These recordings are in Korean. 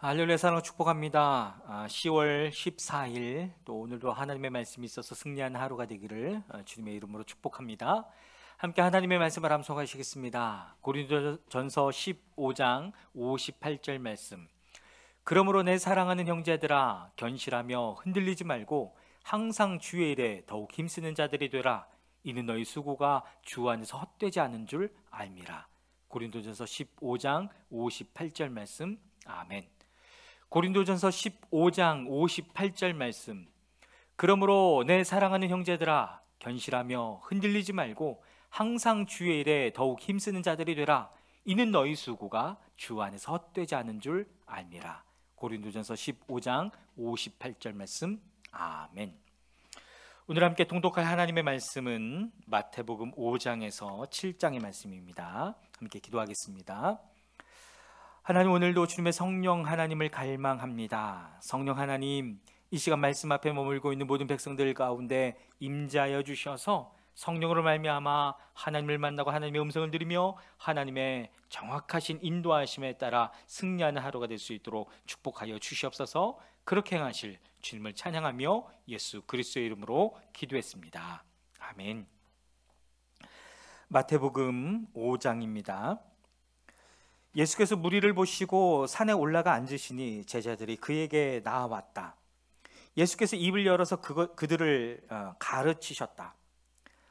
할렐루야 사랑을 축복합니다. 10월 14일 또 오늘도 하나님의 말씀이 있어서 승리하는 하루가 되기를 주님의 이름으로 축복합니다. 함께 하나님의 말씀을 암송하시겠습니다. 고린도전서 15장 58절 말씀. 그러므로 내 사랑하는 형제들아 견실하며 흔들리지 말고 항상 주의 일에 더욱 힘쓰는 자들이 되라. 이는 너희 수고가 주 안에서 헛되지 않은 줄 알미라. 고린도전서 15장 58절 말씀. 아멘. 고린도전서 15장 58절 말씀. 그러므로 내 사랑하는 형제들아 견실하며 흔들리지 말고 항상 주의 일에 더욱 힘쓰는 자들이 되라. 이는 너희 수고가 주 안에서 헛되지 않은 줄 알미라. 고린도전서 15장 58절 말씀. 아멘. 오늘 함께 통독할 하나님의 말씀은 마태복음 5장에서 7장의 말씀입니다. 함께 기도하겠습니다. 하나님, 오늘도 주님의 성령 하나님을 갈망합니다. 성령 하나님, 이 시간 말씀 앞에 머물고 있는 모든 백성들 가운데 임재하여 주셔서 성령으로 말미암아 하나님을 만나고 하나님의 음성을 들으며 하나님의 정확하신 인도하심에 따라 승리하는 하루가 될 수 있도록 축복하여 주시옵소서. 그렇게 행하실 주님을 찬양하며 예수 그리스도의 이름으로 기도했습니다. 아멘. 마태복음 5장입니다. 예수께서 무리를 보시고 산에 올라가 앉으시니 제자들이 그에게 나아왔다. 예수께서 입을 열어서 그들을 가르치셨다.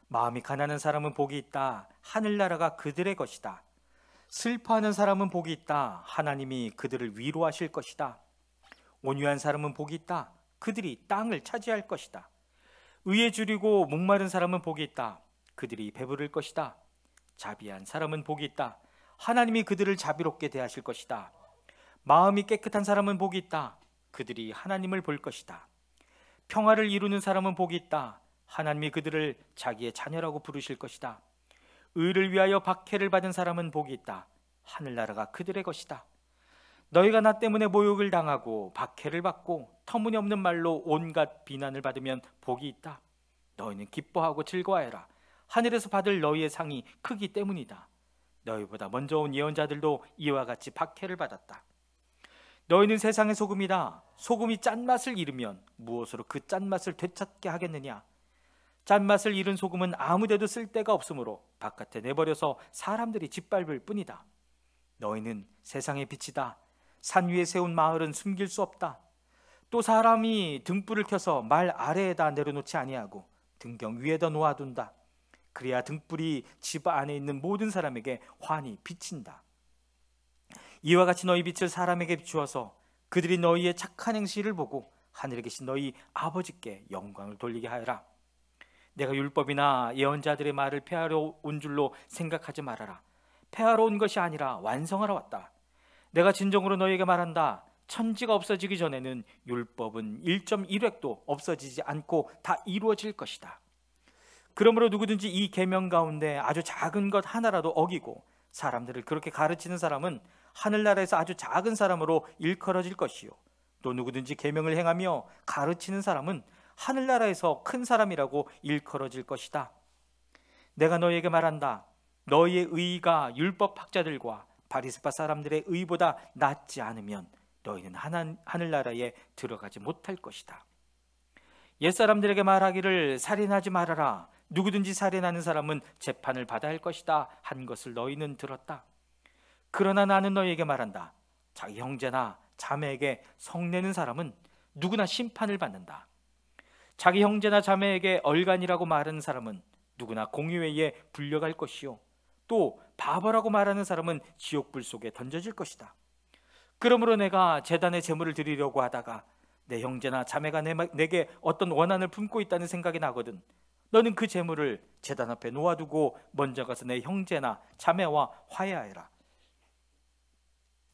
마음이 가난한 사람은 복이 있다. 하늘나라가 그들의 것이다. 슬퍼하는 사람은 복이 있다. 하나님이 그들을 위로하실 것이다. 온유한 사람은 복이 있다. 그들이 땅을 차지할 것이다. 의에 줄이고 목마른 사람은 복이 있다. 그들이 배부를 것이다. 자비한 사람은 복이 있다. 하나님이 그들을 자비롭게 대하실 것이다. 마음이 깨끗한 사람은 복이 있다. 그들이 하나님을 볼 것이다. 평화를 이루는 사람은 복이 있다. 하나님이 그들을 자기의 자녀라고 부르실 것이다. 의를 위하여 박해를 받은 사람은 복이 있다. 하늘나라가 그들의 것이다. 너희가 나 때문에 모욕을 당하고 박해를 받고 터무니없는 말로 온갖 비난을 받으면 복이 있다. 너희는 기뻐하고 즐거워해라. 하늘에서 받을 너희의 상이 크기 때문이다. 너희보다 먼저 온 예언자들도 이와 같이 박해를 받았다. 너희는 세상의 소금이다. 소금이 짠맛을 잃으면 무엇으로 그 짠맛을 되찾게 하겠느냐? 짠맛을 잃은 소금은 아무데도 쓸데가 없으므로 바깥에 내버려서 사람들이 짓밟을 뿐이다. 너희는 세상의 빛이다. 산 위에 세운 마을은 숨길 수 없다. 또 사람이 등불을 켜서 말 아래에다 내려놓지 아니하고 등경 위에다 놓아둔다. 그래야 등불이 집 안에 있는 모든 사람에게 환히 비친다. 이와 같이 너희 빛을 사람에게 비추어서 그들이 너희의 착한 행실을 보고 하늘에 계신 너희 아버지께 영광을 돌리게 하여라. 내가 율법이나 예언자들의 말을 폐하러 온 줄로 생각하지 말아라. 폐하러 온 것이 아니라 완성하러 왔다. 내가 진정으로 너희에게 말한다. 천지가 없어지기 전에는 율법은 1.1획도 없어지지 않고 다 이루어질 것이다. 그러므로 누구든지 이 계명 가운데 아주 작은 것 하나라도 어기고 사람들을 그렇게 가르치는 사람은 하늘나라에서 아주 작은 사람으로 일컬어질 것이요, 또 누구든지 계명을 행하며 가르치는 사람은 하늘나라에서 큰 사람이라고 일컬어질 것이다. 내가 너희에게 말한다. 너희의 의가 율법학자들과 바리새파 사람들의 의보다 낫지 않으면 너희는 하늘나라에 들어가지 못할 것이다. 옛사람들에게 말하기를 살인하지 말아라. 누구든지 살인하는 사람은 재판을 받아야 할 것이다 한 것을 너희는 들었다. 그러나 나는 너희에게 말한다. 자기 형제나 자매에게 성내는 사람은 누구나 심판을 받는다. 자기 형제나 자매에게 얼간이라고 말하는 사람은 누구나 공의회에 불려갈 것이요, 또 바보라고 말하는 사람은 지옥불 속에 던져질 것이다. 그러므로 내가 제단에 제물을 드리려고 하다가 내 형제나 자매가 내게 어떤 원한을 품고 있다는 생각이 나거든 너는 그 제물을 제단 앞에 놓아두고 먼저 가서 내 형제나 자매와 화해하여라.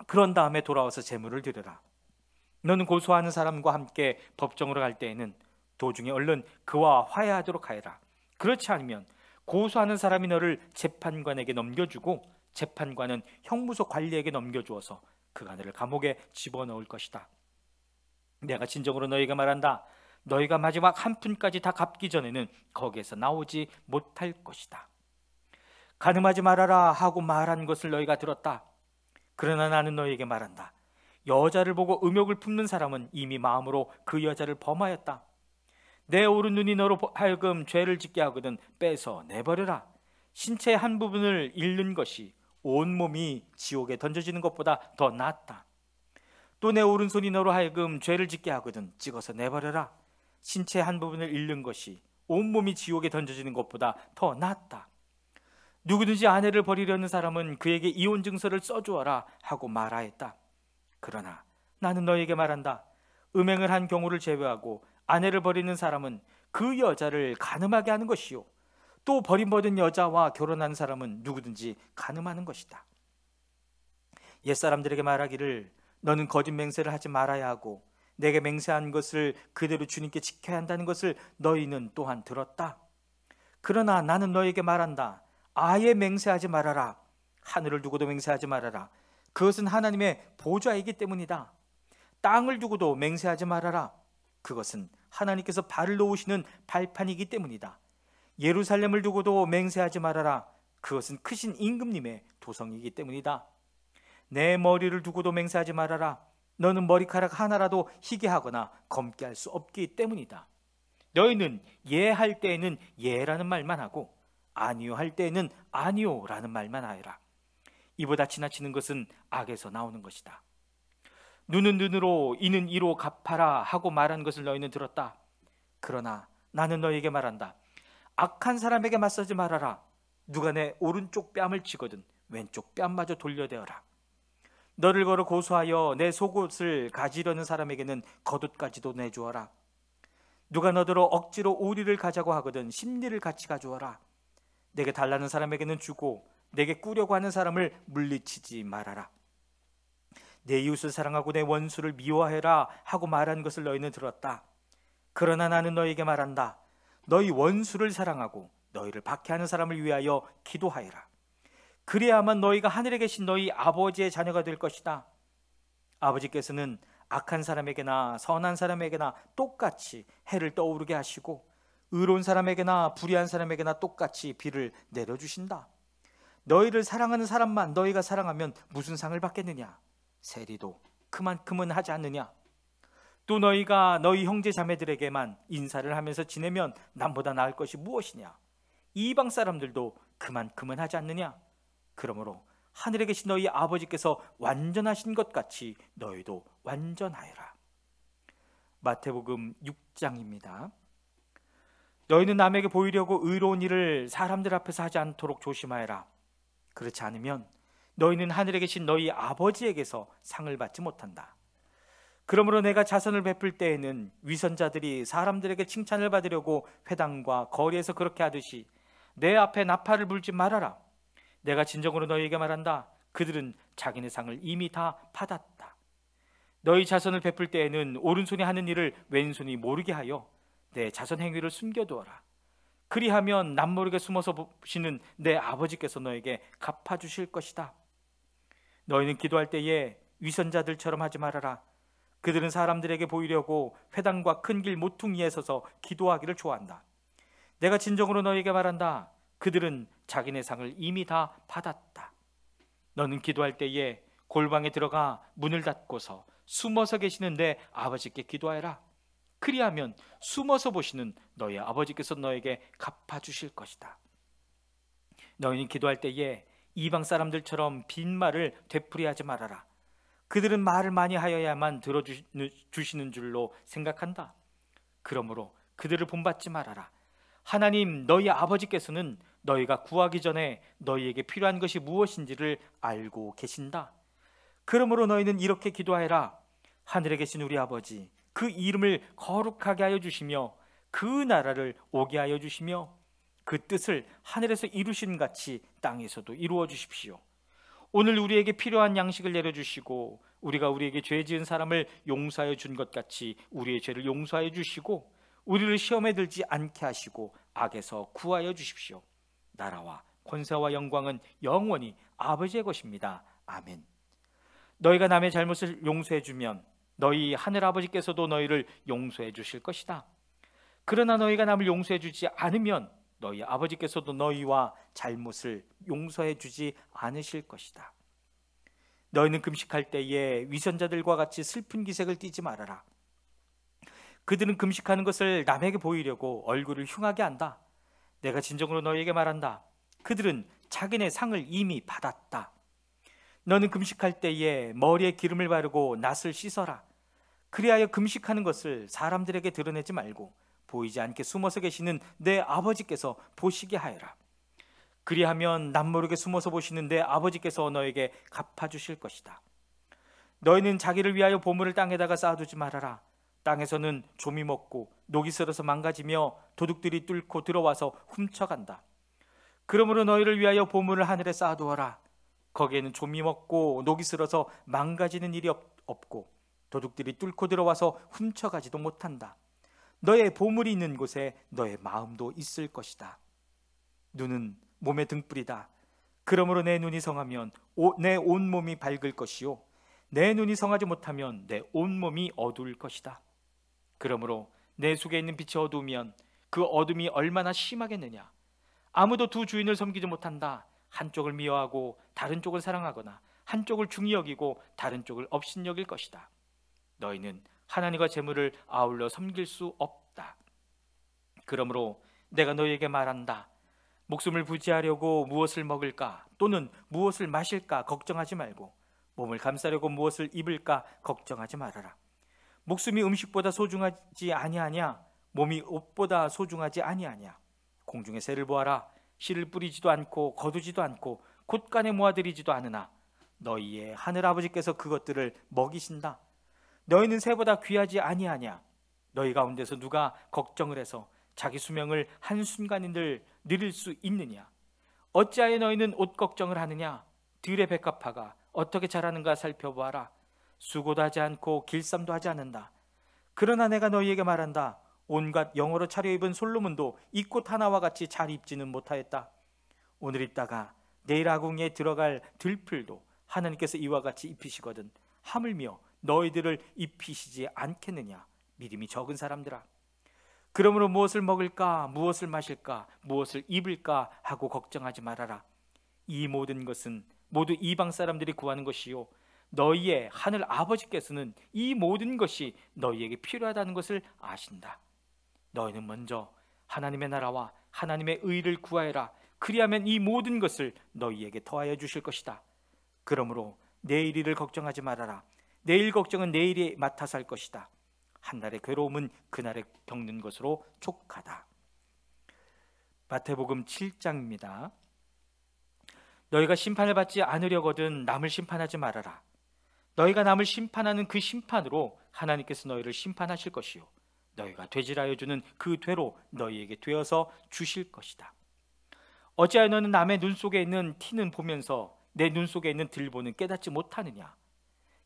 그런 다음에 돌아와서 제물을 드려라. 너는 고소하는 사람과 함께 법정으로 갈 때에는 도중에 얼른 그와 화해하도록 하여라. 그렇지 않으면 고소하는 사람이 너를 재판관에게 넘겨주고 재판관은 형무소 관리에게 넘겨주어서 그가 너를 감옥에 집어넣을 것이다. 내가 진정으로 너희에게 말한다. 너희가 마지막 한 푼까지 다 갚기 전에는 거기에서 나오지 못할 것이다. 간음하지 말아라 하고 말한 것을 너희가 들었다. 그러나 나는 너희에게 말한다. 여자를 보고 음욕을 품는 사람은 이미 마음으로 그 여자를 범하였다. 내 오른 눈이 너로 하여금 죄를 짓게 하거든 빼서 내버려라. 신체의 한 부분을 잃는 것이 온몸이 지옥에 던져지는 것보다 더 낫다. 또 내 오른손이 너로 하여금 죄를 짓게 하거든 찍어서 내버려라. 신체의 한 부분을 잃는 것이 온몸이 지옥에 던져지는 것보다 더 낫다. 누구든지 아내를 버리려는 사람은 그에게 이혼 증서를 써주어라 하고 말하였다. 그러나 나는 너에게 말한다. 음행을 한 경우를 제외하고 아내를 버리는 사람은 그 여자를 간음하게 하는 것이요, 또 버림받은 여자와 결혼하는 사람은 누구든지 간음하는 것이다. 옛사람들에게 말하기를 너는 거짓 맹세를 하지 말아야 하고 내게 맹세한 것을 그대로 주님께 지켜야 한다는 것을 너희는 또한 들었다. 그러나 나는 너에게 말한다. 아예 맹세하지 말아라. 하늘을 두고도 맹세하지 말아라. 그것은 하나님의 보좌이기 때문이다. 땅을 두고도 맹세하지 말아라. 그것은 하나님께서 발을 놓으시는 발판이기 때문이다. 예루살렘을 두고도 맹세하지 말아라. 그것은 크신 임금님의 도성이기 때문이다. 내 머리를 두고도 맹세하지 말아라. 너는 머리카락 하나라도 희게 하거나 검게 할 수 없기 때문이다. 너희는 예할 때에는 예라는 말만 하고 아니요 할 때에는 아니요라는 말만 하여라. 이보다 지나치는 것은 악에서 나오는 것이다. 눈은 눈으로 이는 이로 갚아라 하고 말한 것을 너희는 들었다. 그러나 나는 너희에게 말한다. 악한 사람에게 맞서지 말아라. 누가 내 오른쪽 뺨을 치거든 왼쪽 뺨마저 돌려대어라. 너를 걸어 고소하여 내 속옷을 가지려는 사람에게는 겉옷까지도 내주어라. 누가 너더러 억지로 오리를 가자고 하거든 심리를 같이 가주어라. 내게 달라는 사람에게는 주고 내게 꾸려고 하는 사람을 물리치지 말아라. 내 이웃을 사랑하고 내 원수를 미워해라 하고 말한 것을 너희는 들었다. 그러나 나는 너희에게 말한다. 너희 원수를 사랑하고 너희를 박해하는 사람을 위하여 기도하여라. 그래야만 너희가 하늘에 계신 너희 아버지의 자녀가 될 것이다. 아버지께서는 악한 사람에게나 선한 사람에게나 똑같이 해를 떠오르게 하시고 의로운 사람에게나 불의한 사람에게나 똑같이 비를 내려주신다. 너희를 사랑하는 사람만 너희가 사랑하면 무슨 상을 받겠느냐? 세리도 그만큼은 하지 않느냐? 또 너희가 너희 형제 자매들에게만 인사를 하면서 지내면 남보다 나을 것이 무엇이냐? 이방 사람들도 그만큼은 하지 않느냐? 그러므로 하늘에 계신 너희 아버지께서 완전하신 것 같이 너희도 완전하여라. 마태복음 6장입니다. 너희는 남에게 보이려고 의로운 일을 사람들 앞에서 하지 않도록 조심하여라. 그렇지 않으면 너희는 하늘에 계신 너희 아버지에게서 상을 받지 못한다. 그러므로 내가 자선을 베풀 때에는 위선자들이 사람들에게 칭찬을 받으려고 회당과 거리에서 그렇게 하듯이 내 앞에 나팔을 불지 말아라. 내가 진정으로 너희에게 말한다. 그들은 자기네 상을 이미 다 받았다. 너희 자선을 베풀 때에는 오른손이 하는 일을 왼손이 모르게 하여 내 자선 행위를 숨겨두어라. 그리하면 남모르게 숨어서 보시는 내 아버지께서 너에게 갚아주실 것이다. 너희는 기도할 때에 위선자들처럼 하지 말아라. 그들은 사람들에게 보이려고 회당과 큰 길 모퉁이에 서서 기도하기를 좋아한다. 내가 진정으로 너희에게 말한다. 그들은 자기네 상을 이미 다 받았다. 너는 기도할 때에 골방에 들어가 문을 닫고서 숨어서 계시는 내 아버지께 기도하여라. 그리하면 숨어서 보시는 너희 아버지께서 너에게 갚아주실 것이다. 너희는 기도할 때에 이방 사람들처럼 빈말을 되풀이하지 말아라. 그들은 말을 많이 하여야만 들어주시는 줄로 생각한다. 그러므로 그들을 본받지 말아라. 하나님 너희 아버지께서는 너희가 구하기 전에 너희에게 필요한 것이 무엇인지를 알고 계신다. 그러므로 너희는 이렇게 기도하여라. 하늘에 계신 우리 아버지, 그 이름을 거룩하게 하여 주시며 그 나라를 오게 하여 주시며 그 뜻을 하늘에서 이루신 같이 땅에서도 이루어 주십시오. 오늘 우리에게 필요한 양식을 내려주시고 우리가 우리에게 죄 지은 사람을 용서하여 준 것 같이 우리의 죄를 용서하여 주시고 우리를 시험에 들지 않게 하시고 악에서 구하여 주십시오. 나라와 권세와 영광은 영원히 아버지의 것입니다. 아멘. 너희가 남의 잘못을 용서해 주면 너희 하늘 아버지께서도 너희를 용서해 주실 것이다. 그러나 너희가 남을 용서해 주지 않으면 너희 아버지께서도 너희와 잘못을 용서해 주지 않으실 것이다. 너희는 금식할 때에 위선자들과 같이 슬픈 기색을 띠지 말아라. 그들은 금식하는 것을 남에게 보이려고 얼굴을 흉하게 한다. 내가 진정으로 너희에게 말한다. 그들은 자기네 상을 이미 받았다. 너는 금식할 때에 머리에 기름을 바르고 낫을 씻어라. 그리하여 금식하는 것을 사람들에게 드러내지 말고 보이지 않게 숨어서 계시는 내 아버지께서 보시게 하여라. 그리하면 남모르게 숨어서 보시는 내 아버지께서 너에게 갚아주실 것이다. 너희는 자기를 위하여 보물을 땅에다가 쌓아두지 말아라. 땅에서는 조미 먹고 녹이 슬어서 망가지며 도둑들이 뚫고 들어와서 훔쳐간다. 그러므로 너희를 위하여 보물을 하늘에 쌓아두어라. 거기에는 조미 먹고 녹이 슬어서 망가지는 일이 없고 도둑들이 뚫고 들어와서 훔쳐가지도 못한다. 너의 보물이 있는 곳에 너의 마음도 있을 것이다. 눈은 몸의 등불이다. 그러므로 내 눈이 성하면 내 온몸이 밝을 것이요 내 눈이 성하지 못하면 내 온몸이 어두울 것이다. 그러므로 내 속에 있는 빛이 어두우면 그 어둠이 얼마나 심하겠느냐. 아무도 두 주인을 섬기지 못한다. 한쪽을 미워하고 다른 쪽을 사랑하거나 한쪽을 중히 여기고 다른 쪽을 업신여길 것이다. 너희는 하나님과 재물을 아울러 섬길 수 없다. 그러므로 내가 너희에게 말한다. 목숨을 부지하려고 무엇을 먹을까 또는 무엇을 마실까 걱정하지 말고 몸을 감싸려고 무엇을 입을까 걱정하지 말아라. 목숨이 음식보다 소중하지 아니하냐? 몸이 옷보다 소중하지 아니하냐? 공중의 새를 보아라. 씨를 뿌리지도 않고 거두지도 않고 곶간에 모아들이지도 않으나 너희의 하늘 아버지께서 그것들을 먹이신다. 너희는 새보다 귀하지 아니하냐? 너희 가운데서 누가 걱정을 해서 자기 수명을 한순간인들 늘릴 수 있느냐? 어찌하여 너희는 옷 걱정을 하느냐? 들의 백합화가 어떻게 자라는가 살펴보아라. 수고도 하지 않고 길쌈도 하지 않는다. 그러나 내가 너희에게 말한다. 온갖 영어로 차려입은 솔로몬도 이 꽃 하나와 같이 잘 입지는 못하였다. 오늘 입다가 내일 아궁이에 들어갈 들풀도 하나님께서 이와 같이 입히시거든 하물며 너희들을 입히시지 않겠느냐? 믿음이 적은 사람들아. 그러므로 무엇을 먹을까, 무엇을 마실까, 무엇을 입을까 하고 걱정하지 말아라. 이 모든 것은 모두 이방 사람들이 구하는 것이요 너희의 하늘 아버지께서는 이 모든 것이 너희에게 필요하다는 것을 아신다. 너희는 먼저 하나님의 나라와 하나님의 의를 구하여라. 그리하면 이 모든 것을 너희에게 더하여 주실 것이다. 그러므로 내일 일을 걱정하지 말아라. 내일 걱정은 내일이 맡아서 할 것이다. 한날의 괴로움은 그날에 겪는 것으로 족하다. 마태복음 7장입니다. 너희가 심판을 받지 않으려거든 남을 심판하지 말아라. 너희가 남을 심판하는 그 심판으로 하나님께서 너희를 심판하실 것이요 너희가 되질하여 주는 그 되로 너희에게 되어서 주실 것이다. 어찌하여 너는 남의 눈 속에 있는 티는 보면서 내 눈 속에 있는 들보는 깨닫지 못하느냐?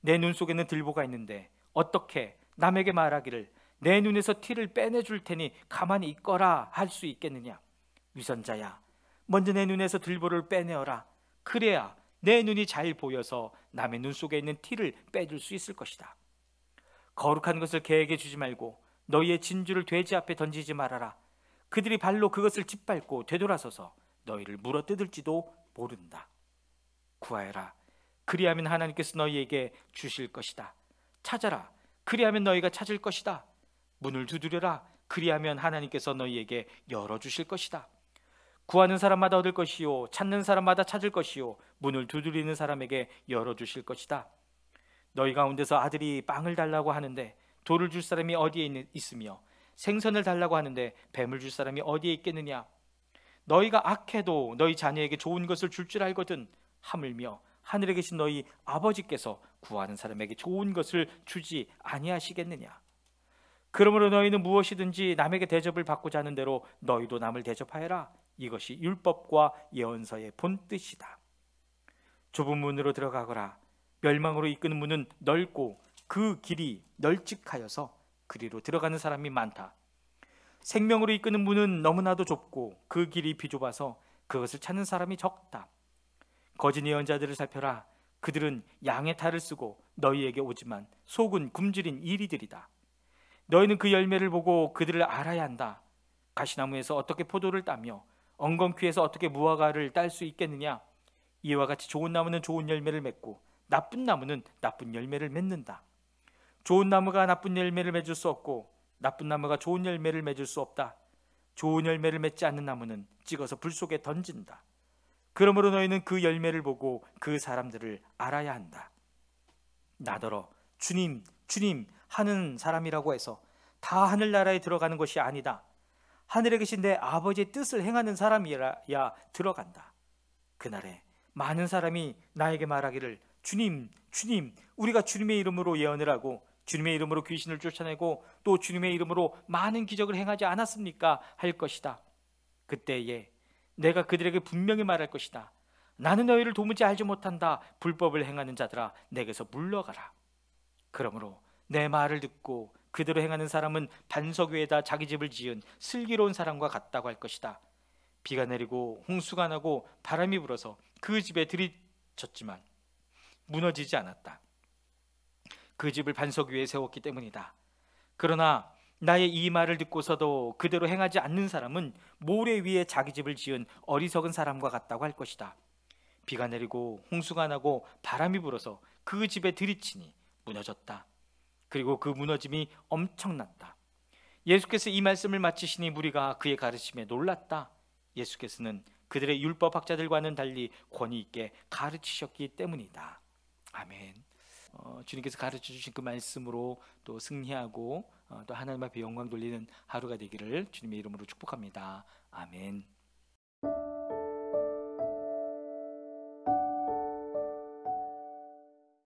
내 눈 속에 있는 들보가 있는데 어떻게 남에게 말하기를 내 눈에서 티를 빼내줄 테니 가만히 있거라 할 수 있겠느냐? 위선자야, 먼저 내 눈에서 들보를 빼내어라. 그래야 내 눈이 잘 보여서 남의 눈 속에 있는 티를 빼줄 수 있을 것이다. 거룩한 것을 개에게 주지 말고 너희의 진주를 돼지 앞에 던지지 말아라. 그들이 발로 그것을 짓밟고 되돌아서서 너희를 물어뜯을지도 모른다. 구하여라. 그리하면 하나님께서 너희에게 주실 것이다. 찾아라. 그리하면 너희가 찾을 것이다. 문을 두드려라. 그리하면 하나님께서 너희에게 열어주실 것이다. 구하는 사람마다 얻을 것이요 찾는 사람마다 찾을 것이요 문을 두드리는 사람에게 열어주실 것이다. 너희 가운데서 아들이 빵을 달라고 하는데 돌을 줄 사람이 어디에 있으며 생선을 달라고 하는데 뱀을 줄 사람이 어디에 있겠느냐? 너희가 악해도 너희 자녀에게 좋은 것을 줄 줄 알거든 하물며 하늘에 계신 너희 아버지께서 구하는 사람에게 좋은 것을 주지 아니하시겠느냐? 그러므로 너희는 무엇이든지 남에게 대접을 받고자 하는 대로 너희도 남을 대접하여라. 이것이 율법과 예언서의 본뜻이다. 좁은 문으로 들어가거라. 멸망으로 이끄는 문은 넓고 그 길이 널찍하여서 그리로 들어가는 사람이 많다. 생명으로 이끄는 문은 너무나도 좁고 그 길이 비좁아서 그것을 찾는 사람이 적다. 거짓 예언자들을 살펴라. 그들은 양의 탈을 쓰고 너희에게 오지만 속은 굶주린 이리들이다. 너희는 그 열매를 보고 그들을 알아야 한다. 가시나무에서 어떻게 포도를 따며 엉겅퀴에서 어떻게 무화과를 딸 수 있겠느냐? 이와 같이 좋은 나무는 좋은 열매를 맺고 나쁜 나무는 나쁜 열매를 맺는다. 좋은 나무가 나쁜 열매를 맺을 수 없고 나쁜 나무가 좋은 열매를 맺을 수 없다. 좋은 열매를 맺지 않는 나무는 찍어서 불 속에 던진다. 그러므로 너희는 그 열매를 보고 그 사람들을 알아야 한다. 나더러 주님, 주님 하는 사람이라고 해서 다 하늘나라에 들어가는 것이 아니다. 하늘에 계신 내 아버지의 뜻을 행하는 사람이야 들어간다. 그날에 많은 사람이 나에게 말하기를 주님, 주님, 우리가 주님의 이름으로 예언을 하고 주님의 이름으로 귀신을 쫓아내고 또 주님의 이름으로 많은 기적을 행하지 않았습니까? 할 것이다. 그때에 내가 그들에게 분명히 말할 것이다. 나는 너희를 도무지 알지 못한다. 불법을 행하는 자들아, 내게서 물러가라. 그러므로 내 말을 듣고 그대로 행하는 사람은 반석 위에다 자기 집을 지은 슬기로운 사람과 같다고 할 것이다. 비가 내리고 홍수가 나고 바람이 불어서 그 집에 들이쳤지만 무너지지 않았다. 그 집을 반석 위에 세웠기 때문이다. 그러나 나의 이 말을 듣고서도 그대로 행하지 않는 사람은 모래 위에 자기 집을 지은 어리석은 사람과 같다고 할 것이다. 비가 내리고 홍수가 나고 바람이 불어서 그 집에 들이치니 무너졌다. 그리고 그 무너짐이 엄청났다. 예수께서 이 말씀을 마치시니 무리가 그의 가르침에 놀랐다. 예수께서는 그들의 율법학자들과는 달리 권위 있게 가르치셨기 때문이다. 아멘. 주님께서 가르쳐 주신 그 말씀으로 또 승리하고 또 하나님 앞에 영광 돌리는 하루가 되기를 주님의 이름으로 축복합니다. 아멘.